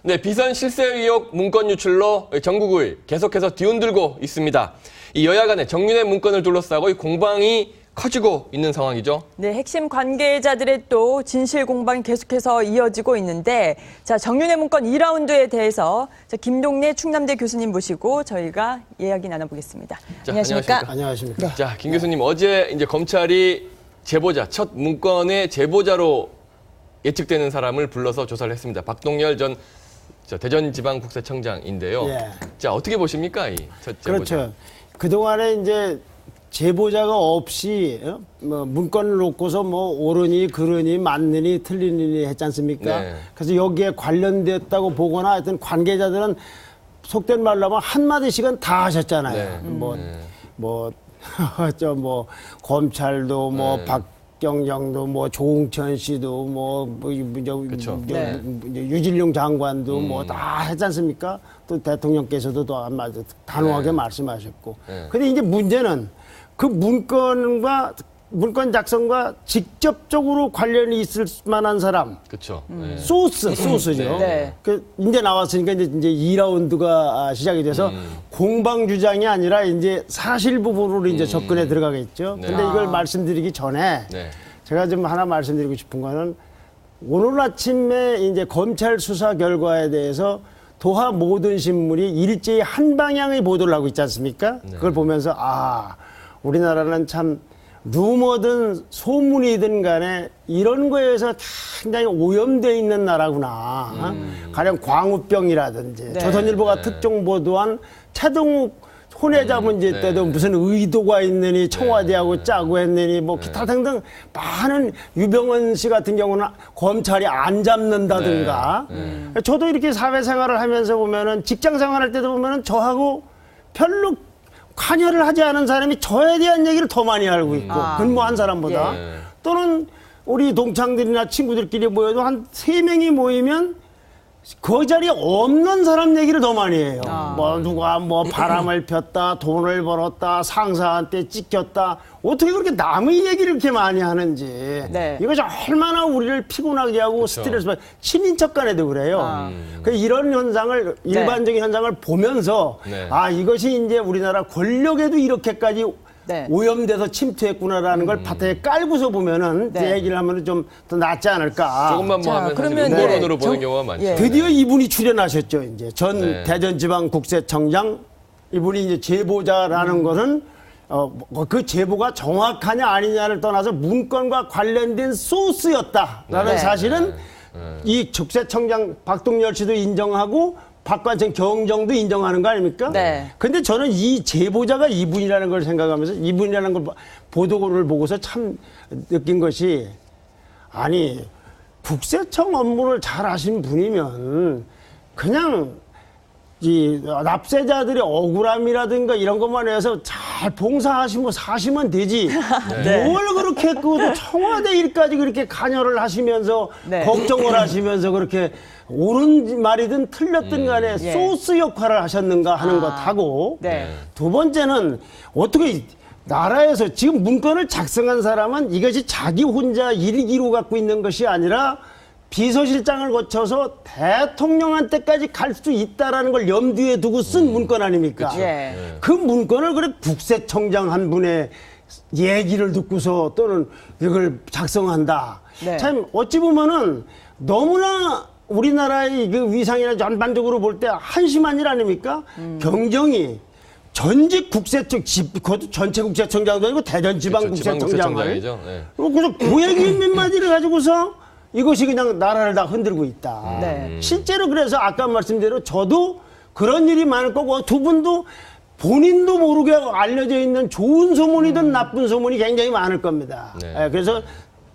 네, 비선 실세 의혹 문건 유출로 전국을 계속해서 뒤흔들고 있습니다. 이 여야 간의 정윤회 문건을 둘러싸고 이 공방이 커지고 있는 상황이죠. 네, 핵심 관계자들의 또 진실 공방이 계속해서 이어지고 있는데, 자, 정윤회 문건 2라운드에 대해서 김동래 충남대 교수님 모시고 저희가 이야기 나눠보겠습니다. 자, 안녕하십니까? 안녕하십니까. 자, 김 교수님, 어제 이제 검찰이 제보자, 첫 문건의 제보자로 예측되는 사람을 불러서 조사를 했습니다. 박동열 전 대전지방국세청장인데요. 예. 자, 어떻게 보십니까, 이 첫 제보자? 그렇죠. 그동안에 이제 제보자가 없이 뭐 문건을 놓고서 뭐 옳으니 그르니 맞느니 틀리니 했지 않습니까? 네. 그래서 여기에 관련됐다고 보거나 하여튼 관계자들은 속된 말로 하면 한마디씩은 다 하셨잖아요. 네. 뭐 검찰도 뭐 박경정도 뭐 조응천 씨도 그쵸. 네. 유진룡 장관도 뭐 다 했지 않습니까? 또 대통령께서도 또 아마 단호하게 네. 말씀하셨고. 네. 근데 이제 문제는 그 문건 작성과 직접적으로 관련이 있을 만한 사람, 그렇죠. 소스죠. 네. 그 이제 나왔으니까 이제 2라운드가 시작이 돼서 공방 주장이 아니라 이제 사실 부분으로 이제 접근에 들어가겠죠. 네. 근데 이걸 말씀드리기 전에 네. 제가 좀 하나 말씀드리고 싶은 거는 오늘 아침에 이제 검찰 수사 결과에 대해서 도하 모든 신문이 일제히 한 방향의 보도를 하고 있지 않습니까? 그걸 보면서 우리나라는 참 루머든 소문이든 간에 이런 거에서 굉장히 오염되어 있는 나라구나. 가령 광우병이라든지 네. 조선일보가 특종 보도한 최동욱 혼외자 문제 때도 무슨 의도가 있느니 청와대하고 짜고 했느니 뭐 기타 등등 많은 유병헌 씨 같은 경우는 검찰이 안 잡는다든가. 저도 이렇게 사회생활을 하면서 보면은 직장 생활할 때도 보면은 저하고 별로 관여를 하지 않은 사람이 저에 대한 얘기를 더 많이 알고 있고 근무한 사람보다 또는 우리 동창들이나 친구들끼리 모여도 한 3명이 모이면 그 자리에 없는 사람 얘기를 더 많이 해요. 뭐 누가 뭐 바람을 폈다, 돈을 벌었다, 상사한테 찍혔다. 어떻게 그렇게 남의 얘기를 이렇게 많이 하는지. 네. 이것이 얼마나 우리를 피곤하게 하고 스트레스 받고 친인척 간에도 그래요. 이런 현상을 일반적인 현상을 보면서 이것이 이제 우리나라 권력에도 이렇게까지 오염돼서 침투했구나라는 걸 바탕에 깔고서 보면은 제 얘기를 하면 좀 더 낫지 않을까. 조금만 뭐 하면 사실 그러면 음모론으로 보는 경우가 많죠. 드디어 이분이 출연하셨죠. 이제 전 대전지방국세청장 이분이 이제 제보자라는 것은 그 제보가 정확하냐 아니냐를 떠나서 문건과 관련된 소스였다라는 사실은 이 국세청장 박동열 씨도 인정하고 박관청 경정도 인정하는 거 아닙니까? 네. 근데 저는 이 제보자가 이분이라는 걸 생각하면서 이분이라는 걸 보도를 보고서 참 느낀 것이 아니 국세청 업무를 잘 하신 분이면 그냥 이 납세자들의 억울함이라든가 이런 것만 해서 잘 봉사하시고 사시면 되지. 뭘 그렇게 그 청와대 일까지 그렇게 관여를 하시면서 걱정을 하시면서 그렇게 옳은 말이든 틀렸든 간에 소스 역할을 하셨는가 하는 것하고 두 번째는 어떻게 나라에서 지금 문건을 작성한 사람은 이것이 자기 혼자 일기로 갖고 있는 것이 아니라 비서실장을 거쳐서 대통령한테까지 갈 수 있다라는 걸 염두에 두고 쓴 문건 아닙니까? 그 문건을 그래 국세청장 한 분의 얘기를 듣고서 또는 이걸 작성한다. 참 어찌 보면은 너무나 우리나라의 그 위상이나 전반적으로 볼 때 한심한 일 아닙니까? 경정이 전직 국세청, 그것도 전체 국세청장도 아니고 대전지방국세청장을. 그래서 그 얘기 몇 마디를 가지고서 이것이 그냥 나라를 다 흔들고 있다. 실제로 그래서 아까 말씀대로 저도 그런 일이 많을 거고 두 분도 본인도 모르게 알려져 있는 좋은 소문이든 나쁜 소문이 굉장히 많을 겁니다. 그래서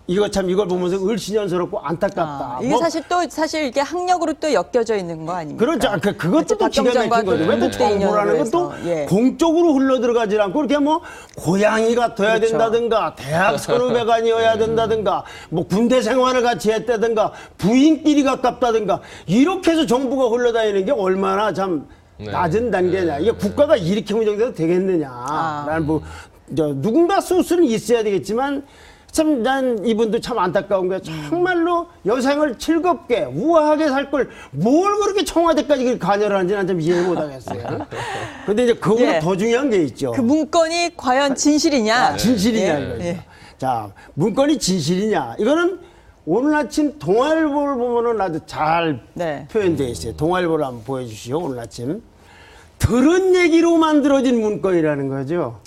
이걸 보면서 을씨년스럽고 안타깝다. 이게 사실 이게 학력으로 또 엮여져 있는 거 아닙니까? 그렇죠. 그것도 또 기가 막힌 거죠. 왜 또 정보라는 건 또 공적으로 흘러들어가지 않고 그렇게 뭐 고양이 같아야 된다든가 대학 선후배관이어야 된다든가 뭐 군대 생활을 같이 했다든가 부인끼리 가깝다든가 이렇게 해서 정보가 흘러다니는 게 얼마나 참 낮은 단계냐. 이게 국가가 이렇게 운영돼도 되겠느냐라는 누군가 소스는 있어야 되겠지만 참 난 이분도 참 안타까운 게 정말로 여생을 즐겁게 우아하게 살 걸 뭘 그렇게 청와대까지 관여를 하는지 난 좀 이해 못 하겠어요. 근데 이제 그거보다 예. 더 중요한 게 있죠. 그 문건이 과연 진실이냐? 진실이냐는 예. 거죠. 예. 자, 문건이 진실이냐? 이거는 오늘 아침 동아일보를 보면은 아주 잘 네. 표현되어 있어요. 동아일보를 한번 보여주시오. 오늘 아침. 들은 얘기로 만들어진 문건이라는 거죠.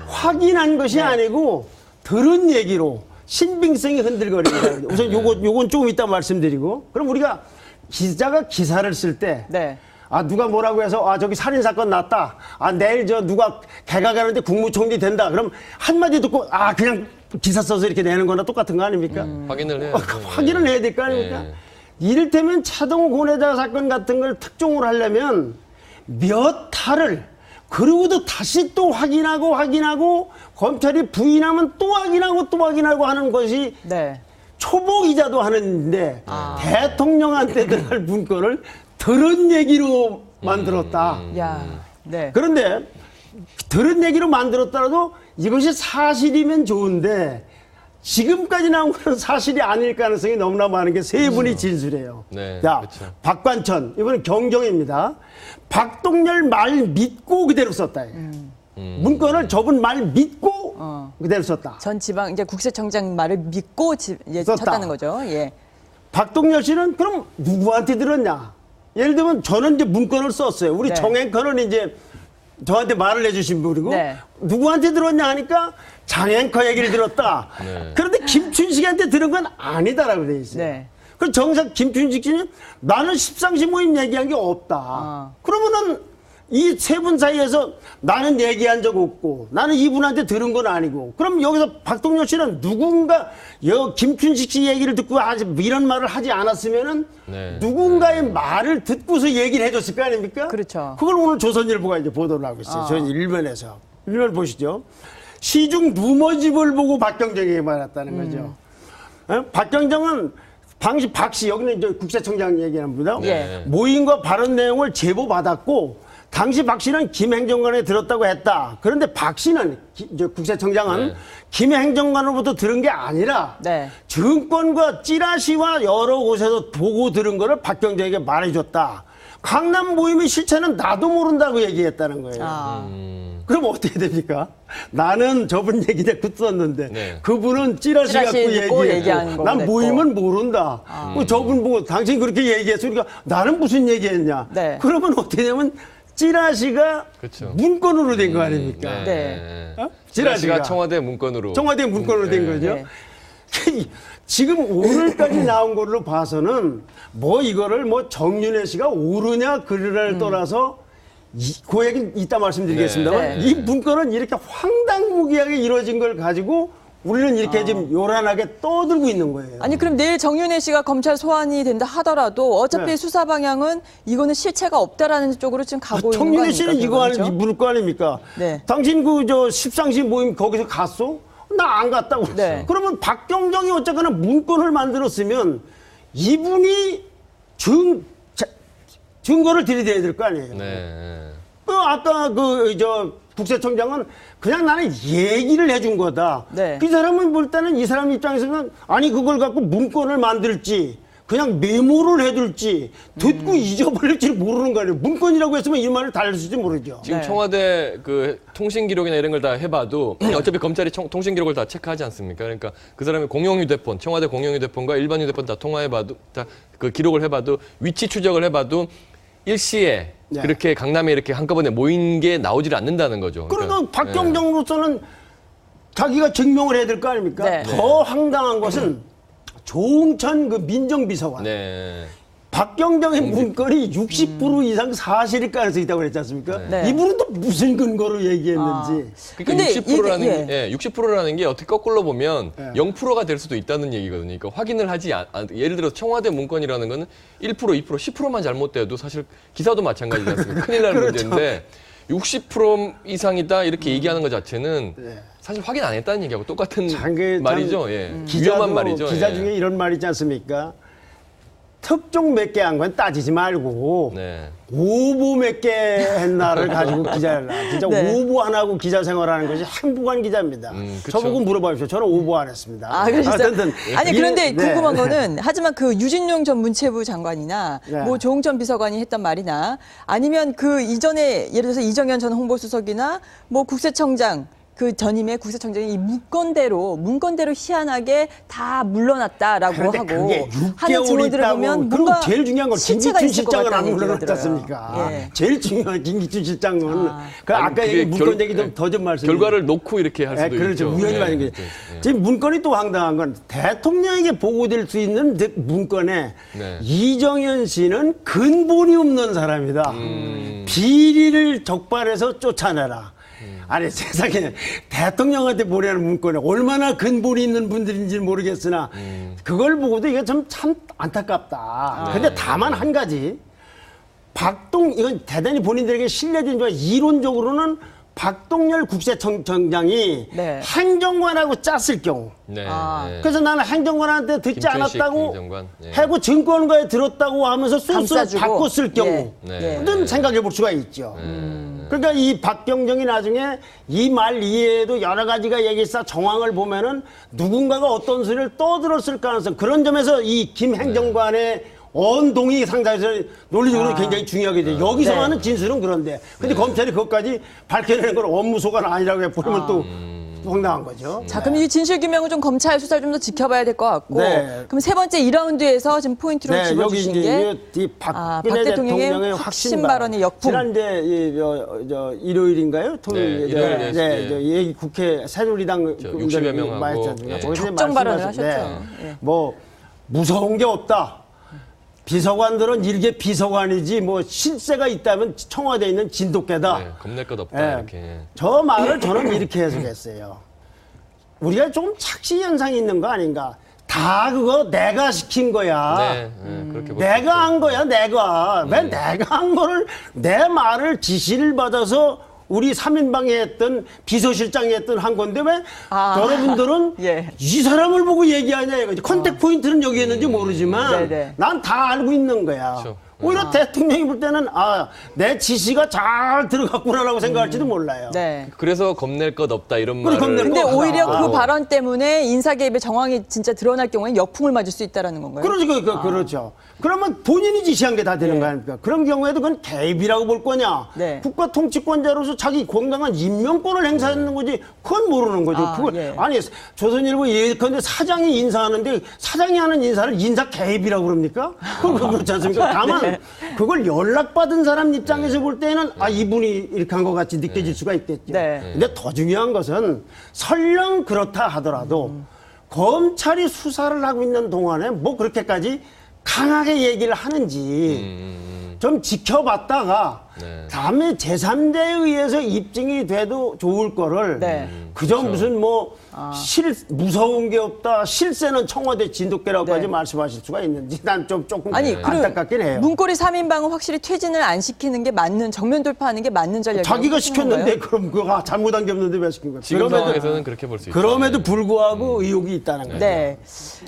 확인한 것이 아니고 들은 얘기로 신빙성이 흔들거린다. 우선 요건 조금 이따 말씀드리고, 그럼 우리가 기자가 기사를 쓸 때, 네. 아 누가 뭐라고 해서 아 저기 살인 사건 났다. 아 내일 저 누가 개각하는데 국무총리 된다. 그럼 한마디 듣고 아 그냥 기사 써서 이렇게 내는 거나 똑같은 거 아닙니까? 확인을 해야 확인을 해야 될 거 아닙니까? 이를테면 차동호 고뇌자 사건 같은 걸 특종을 하려면 몇 탈을 그러고도 다시 또 확인하고 검찰이 부인하면 또 확인하고 하는 것이 네. 초보 기자도 하는데 대통령한테 들어갈 문건을 들은 얘기로 만들었다. 야. 네. 그런데 들은 얘기로 만들었더라도 이것이 사실이면 좋은데 지금까지 나온 건 사실이 아닐 가능성이 너무나 많은 게 세 분이 진술해요. 네, 자, 그렇죠. 박관천, 이번엔 경정입니다. 박동열 말 믿고 그대로 썼다. 문건을 저분 말 믿고 그대로 썼다. 전 지방 이제 국세청장 말을 믿고 썼다. 쳤다는 거죠. 예. 박동열 씨는 그럼 누구한테 들었냐? 예를 들면 저는 이제 문건을 썼어요. 우리 네. 정앵커는 이제 저한테 말을 해주신 분이고 네. 누구한테 들었냐 하니까 장앵커 얘기를 들었다. 네. 그런데 김춘식한테 들은 건 아니다라고 돼 있어요. 네. 그럼 정작 김춘식 씨는 나는 십상시 모임 얘기한 게 없다. 그러면은 이 세 분 사이에서 나는 얘기한 적 없고 나는 이분한테 들은 건 아니고 그럼 여기서 박동열 씨는 누군가 김춘식 씨 얘기를 듣고 이런 말을 하지 않았으면은 네. 누군가의 말을 듣고서 얘기를 해줬을 거 아닙니까? 그렇죠. 그걸 오늘 조선일보가 이제 보도를 하고 있어요. 저는 일면에서. 일면 보시죠. 시중 루머집을 보고 박경정에게 말했다는 거죠. 박경정은 당시 박씨, 여기는 이제 국세청장 얘기합니다. 예. 모임과 발언 내용을 제보받았고 당시 박 씨는 김 행정관에 들었다고 했다. 그런데 박 씨는 이제 국세청장은 네. 김 행정관으로부터 들은 게 아니라 네. 증권과 찌라시와 여러 곳에서 보고 들은 거를 박경정에게 말해줬다. 강남 모임의 실체는 나도 모른다고 얘기했다는 거예요. 그럼 어떻게 됩니까? 나는 저분 얘기 듣고 썼는데 네. 그분은 찌라시 갖고 듣고 얘기하는 얘기했고 거고 난 됐고. 모임은 모른다. 저분 보고 당신 그렇게 얘기했어. 그러니까 나는 무슨 얘기했냐. 네. 그러면 어떻게 되면 찌라시가 그렇죠. 문건으로 된 거 아닙니까? 네. 어? 찌라시가 청와대 문건으로. 청와대 문건으로 된 네. 거죠. 네. 지금 오늘까지 나온 걸로 봐서는 뭐 이거를 뭐 정윤회 씨가 옳으냐 그르냐를 떠나서 그 얘기는 이따 말씀드리겠습니다만 네. 이 문건은 이렇게 황당무계하게 이루어진 걸 가지고 우리는 이렇게 지금 요란하게 떠들고 있는 거예요. 아니 그럼 내일 정윤회 씨가 검찰 소환이 된다 하더라도 어차피 네. 수사 방향은 이거는 실체가 없다라는 쪽으로 지금 가고 있는 거 정윤회 아닙니까? 씨는 이거 그렇죠? 하는 물을 거 아닙니까? 네. 당신 그 저 십상시 모임 거기서 갔어? 나 안 갔다고. 네. 그러면 박경정이 어쨌거나 문건을 만들었으면 이분이 증거를 들이대야 될 거 아니에요. 네. 아까 국세청장은 그냥 나는 얘기를 해준 거다. 네. 그 사람은 볼 때는 이 사람 입장에서는 아니 그걸 갖고 문건을 만들지 그냥 메모를 해둘지 듣고 잊어버릴지 모르는 거 아니에요. 문건이라고 했으면 이 말을 달랬을지 모르죠. 지금 네. 청와대 그 통신 기록이나 이런 걸 다 해봐도 어차피 검찰이 통신 기록을 다 체크하지 않습니까? 그러니까 그 사람의 공용 휴대폰, 청와대 공용 휴대폰과 일반 휴대폰 다 통화해봐도 다 그 기록을 해봐도 위치 추적을 해봐도 일시에 네. 그렇게 강남에 이렇게 한꺼번에 모인 게 나오질 않는다는 거죠. 그러니까 박경정으로서는 자기가 증명을 해야 될 거 아닙니까? 네. 더 황당한 것은 조응천 그 민정비서관. 네. 박경정의 문건이 60% 이상 사실일 가능성이 있다고 그랬지 않습니까? 네. 이분은 또 무슨 근거로 얘기했는지. 그러니까 근데 60%라는 이게, 게 60%라는 게 어떻게 거꾸로 보면 예. 0%가 될 수도 있다는 얘기거든요. 그러니까 확인을 하지 예를 들어 청와대 문건이라는 거는 1%, 2%, 10%만 잘못돼도 사실 기사도 마찬가지지 않습니까? 큰일 날 그렇죠. 문제인데 60% 이상이다 이렇게 얘기하는 것 자체는 네. 사실 확인 안 했다는 얘기하고 똑같은 참 말이죠. 예. 위험한 말이죠. 기자 예. 중에 이런 말 있지 않습니까? 특종 몇 개 한 건 따지지 말고 네. 오보 몇 개 했나를 가지고 기자를 진짜 네. 오보 안 하고 기자 생활하는 것이 행복한 기자입니다. 그쵸. 저보고 물어봐주십시오. 저는 오보 안 했습니다. 아, 그러셨어요? 하여튼 아니, 그런데 네. 궁금한 거는, 하지만 그 유진룡 전 문체부 장관이나, 네. 뭐 조홍천 비서관이 했던 말이나, 아니면 그 이전에, 예를 들어서 이정현 전 홍보수석이나, 뭐 국세청장, 그 전임의 국세청장이 이 문건대로 희한하게 다 물러났다라고 그런데 하고 그게 하는 6개월 증언들을 있다고 보면 그리고 뭔가 제일 중요한 건 실체가 김기춘 있을 것 실장은 안 같다는 얘기가 물러났지 들어요. 않습니까? 예. 제일 중요한 김기춘 실장은 그 아니, 아까 그게 얘기 문건 얘기 좀 더 좀 말씀해 결과를 놓고 이렇게 할 수도 그렇죠. 있죠. 우연히 네. 말인 거죠. 지금 문건이 또 황당한 건 대통령에게 보고될 수 있는 문건에 네. 이정현 씨는 근본이 없는 사람이다. 비리를 적발해서 쫓아내라. 아니 세상에 대통령한테 보내는 문건에 얼마나 근본이 있는 분들인지 모르겠으나 그걸 보고도 이게 참 안타깝다. 근데 다만 한 가지 이건 대단히 본인들에게 신뢰진지만 이론적으로는 박동열 국세청장이 네. 행정관하고 짰을 경우 네. 아. 네. 그래서 나는 행정관한테 듣지 김춘식 않았다고 행정관. 예. 하고 증권가에 들었다고 하면서 소스를 감싸주고. 바꿨을 경우는 네. 예. 생각해 볼 수가 있죠. 그러니까 이 박경정이 나중에 이 말 이외에도 여러 가지가 얘기했어 정황을 보면은 누군가가 어떤 소리를 떠들었을 가능성 그런 점에서 이 김 행정관의 언동이 상당히 논리적으로 굉장히 중요하게 돼요. 여기서 하는 진술은 그런데 근데 검찰이 그것까지 밝혀내는 건 업무소관 아니라고 해버리면 또 황당한 거죠. 자, 그럼 이 진실규명은 좀 검찰 수사를 좀 더 지켜봐야 될 것 같고. 네. 그럼 세 번째 2라운드에서 지금 포인트로 네, 여기 집어주신 이제 게 이 박 박근혜 대통령의 대통령의 확신 발언의 역풍. 지난주에 일요일인가요? 토요일 네, 일요일에 얘기 국회 새누리당 60여 명하고, 예. 격정 발언을 하셨죠. 예. 뭐 무서운 게 없다. 비서관들은 일개 비서관이지 뭐 실세가 있다면 청와대에 있는 진돗개다. 네, 겁낼 것 없다 예. 이렇게. 저 말을 저는 이렇게 해석했어요. 우리가 좀 착시 현상이 있는 거 아닌가? 다 그거 내가 시킨 거야. 네, 네, 그렇게 볼 수 내가 있죠. 한 거야, 내가. 왜 내가 한 거를 내 말을 지시를 받아서 우리 3인방에 했던 비서실장이 했던 한 건데 왜 여러분들은 예. 이 사람을 보고 얘기하냐 이거지. 컨택 포인트는 여기 있는지 모르지만 네네. 난 다 알고 있는 거야. 그렇죠. 오히려 대통령이 볼 때는 내 지시가 잘 들어갔구나라고 생각할지도 몰라요. 네. 그래서 겁낼 것 없다 이런 그래, 말을. 겁낼 근데 거 오히려 없다. 그 발언 때문에 인사 개입의 정황이 진짜 드러날 경우에 역풍을 맞을 수 있다는 건가요? 그렇죠. 그러면 본인이 지시한 게 다 되는 네. 거 아닙니까? 그런 경우에도 그건 개입이라고 볼 거냐? 네. 국가 통치권자로서 자기 공당한 임명권을 행사하는 거지, 그건 모르는 거죠. 그걸 예. 아니 조선일보 예컨대 사장이 인사하는데 사장이 하는 인사를 인사 개입이라고 그럽니까? 그건 그렇지 않습니까? 다만 그걸 연락받은 사람 입장에서 볼 때는 이분이 이렇게 한 것 같이 느껴질 수가 있겠죠. 네. 근데 더 중요한 것은 설령 그렇다 하더라도 검찰이 수사를 하고 있는 동안에 뭐 그렇게까지 강하게 얘기를 하는지 좀 지켜봤다가 네. 다음에 제3자에 의해서 입증이 돼도 좋을 거를 네. 그저 무슨 뭐 무서운 게 없다 실세는 청와대 진돗개라고까지 네. 말씀하실 수가 있는지 난 좀 조금 아니, 안타깝긴 해요. 문고리 3인방은 확실히 퇴진을 안 시키는 게 맞는, 정면 돌파하는 게 맞는 전략이라고 자기가 하시는 시켰는데 건가요? 그럼 그거 잘못한 게 없는데 왜 시킨 거야? 지금 상황에서는 그렇게 볼 수 있죠. 그럼에도 불구하고 의혹이 있다는 거죠. 네.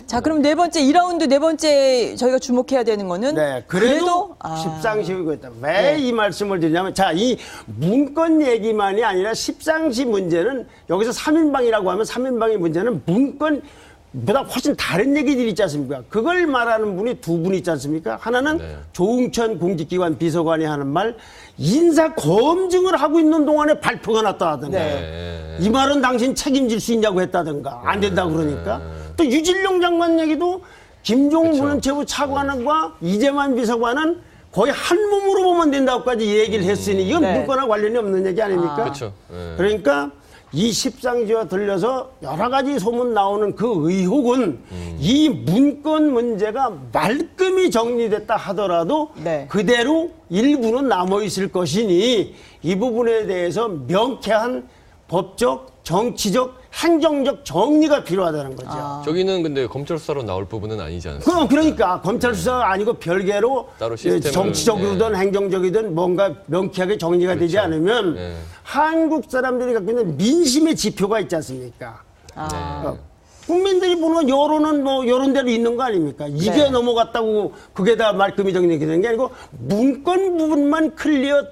자, 그럼 네 번째, 2라운드 네 번째 저희가 주목해야 되는 거는. 네, 그래도 십상시이고 있다. 왜 이 말씀을 드리냐면, 자, 이 문건 얘기만이 아니라 십상시 문제는 여기서 3인방이라고 하면 3인방의 문제는 문건보다 훨씬 다른 얘기들이 있지 않습니까? 그걸 말하는 분이 두 분 있지 않습니까? 하나는 네. 조응천 공직기관 비서관이 하는 말, 인사 검증을 하고 있는 동안에 발표가 났다 하던가. 네. 이 말은 당신 책임질 수 있냐고 했다든가. 안 된다고 그러니까. 또 유진룡 장관 얘기도 김종훈 문체부 차관과 이재만 비서관은 거의 한 몸으로 보면 된다고까지 얘기를 했으니 이건 네. 문건과 관련이 없는 얘기 아닙니까? 그렇죠. 네. 그러니까 이 십상시와 들려서 여러 가지 소문 나오는 그 의혹은 이 문건 문제가 말끔히 정리됐다 하더라도 네. 그대로 일부는 남아있을 것이니 이 부분에 대해서 명쾌한 법적, 정치적, 행정적 정리가 필요하다는 거죠. 저기는 근데 검찰 수사로 나올 부분은 아니지 않습니까? 그러니까 검찰 수사가 아니고 별개로 따로 시스템을, 정치적이든 행정적이든 뭔가 명쾌하게 정리가 되지 않으면 네. 한국 사람들이 갖고 있는 민심의 지표가 있지 않습니까? 네. 국민들이 보는 여론은 뭐 여론대로 있는 거 아닙니까? 이게 네. 넘어갔다고 그게 다 말끔히 정리되는 게 아니고 문건 부분만 클리어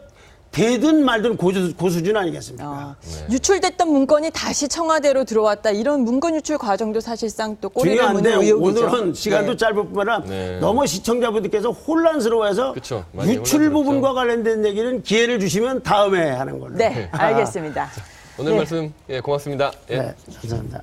되든 말든 고수준 아니겠습니까? 유출됐던 문건이 다시 청와대로 들어왔다. 이런 문건 유출 과정도 사실상 또 꼬리를 무는 중요한데 의혹이죠. 오늘은 시간도 네. 짧을 뿐만 아니라 네. 너무 시청자분들께서 혼란스러워해서 그쵸, 많이 유출 혼란스럽죠. 부분과 관련된 얘기는 기회를 주시면 다음에 하는 걸로. 네, 알겠습니다. 오늘 네. 말씀 예, 고맙습니다. 예. 네, 감사합니다.